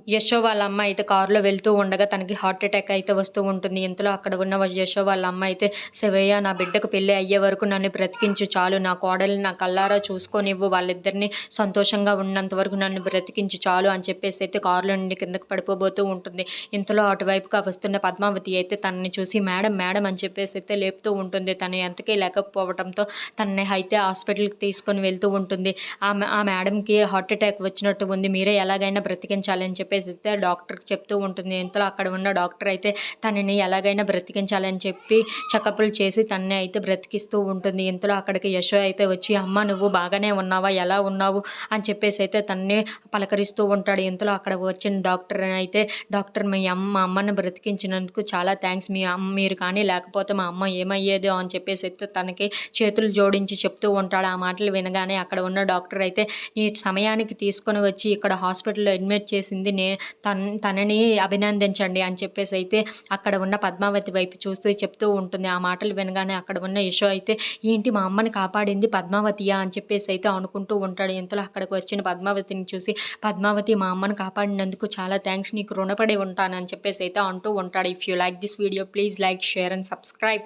యశో వాళ్ళ అమ్మ అయితే కారులో వెళ్తూ ఉండగా తనకి హార్ట్ అటాక్ అయితే వస్తూ ఉంటుంది. ఇంతలో అక్కడ ఉన్న యశో వాళ్ళ అమ్మ అయితే, "శివయ్య, నా బిడ్డకు పెళ్లి అయ్యే వరకు నన్ను బ్రతికించు చాలు. నా కోడల్ని నా కళ్ళారా చూసుకోనివ్వు. వాళ్ళిద్దరిని సంతోషంగా ఉన్నంత వరకు నన్ను బ్రతికించు చాలు" అని చెప్పేసి అయితే కారులో నుండి కిందకి పడిపోబోతూ ఉంటుంది. ఇంతలో అటువైపుగా వస్తున్న పద్మావతి అయితే తనని చూసి మేడం మేడం అని చెప్పేసి అయితే లేపుతూ ఉంటుంది. తను ఎంతకీ లేకపోవడంతో తనని అయితే హాస్పిటల్కి తీసుకొని వెళ్తూ ఉంటుంది. ఆ మేడంకి హార్ట్ అటాక్ వచ్చినట్టు ఉంది. మీరే ఎలాగైనా బ్రతికించాలని చెప్పేసి అయితే డాక్టర్కి చెప్తూ ఉంటుంది. ఇంతలో అక్కడ ఉన్న డాక్టర్ అయితే తనని ఎలాగైనా బ్రతికించాలని చెప్పి చెకప్లు చేసి తనని అయితే బ్రతికిస్తూ ఉంటుంది. ఇంతలో అక్కడికి యశో అయితే వచ్చి, "అమ్మ, నువ్వు బాగానే ఉన్నావా? ఎలా ఉన్నావు?" అని చెప్పేసి అయితే తనని పలకరిస్తూ ఉంటాడు. ఇంతలో అక్కడ వచ్చిన డాక్టర్ అయితే, "డాక్టర్, మా అమ్మని బ్రతికించినందుకు చాలా థ్యాంక్స్. మీరు కానీ లేకపోతే మా అమ్మ ఏమయ్యేదో" అని చెప్పేసి అయితే తనకి చేతులు జోడించి చెప్తూ ఉంటాడు. ఆ మాటలు వినగానే అక్కడ ఉన్న డాక్టర్ అయితే, "ఈ సమయానికి తీసుకొని వచ్చి ఇక్కడ హాస్పిటల్‌లో అడ్మిట్ చేసింది తనని అభినందించండి" అని చెప్పేసి అయితే అక్కడ ఉన్న పద్మావతి వైపు చూస్తూ చెప్తూ ఉంటుంది. ఆ మాటలు వినగానే అక్కడ ఉన్న యశో అయితే, "ఏంటి, మా అమ్మని కాపాడింది పద్మావతియా?" అని చెప్పేసి అయితే అనుకుంటూ ఉంటాడు. ఇంతలో అక్కడికి వచ్చిన పద్మావతిని చూసి, "పద్మావతి, మా అమ్మని కాపాడినందుకు చాలా థ్యాంక్స్. నీకు రుణపడి ఉంటాను" అని చెప్పేసి అయితే అంటూ ఉంటాడు. If you like this video, please like, share and subscribe.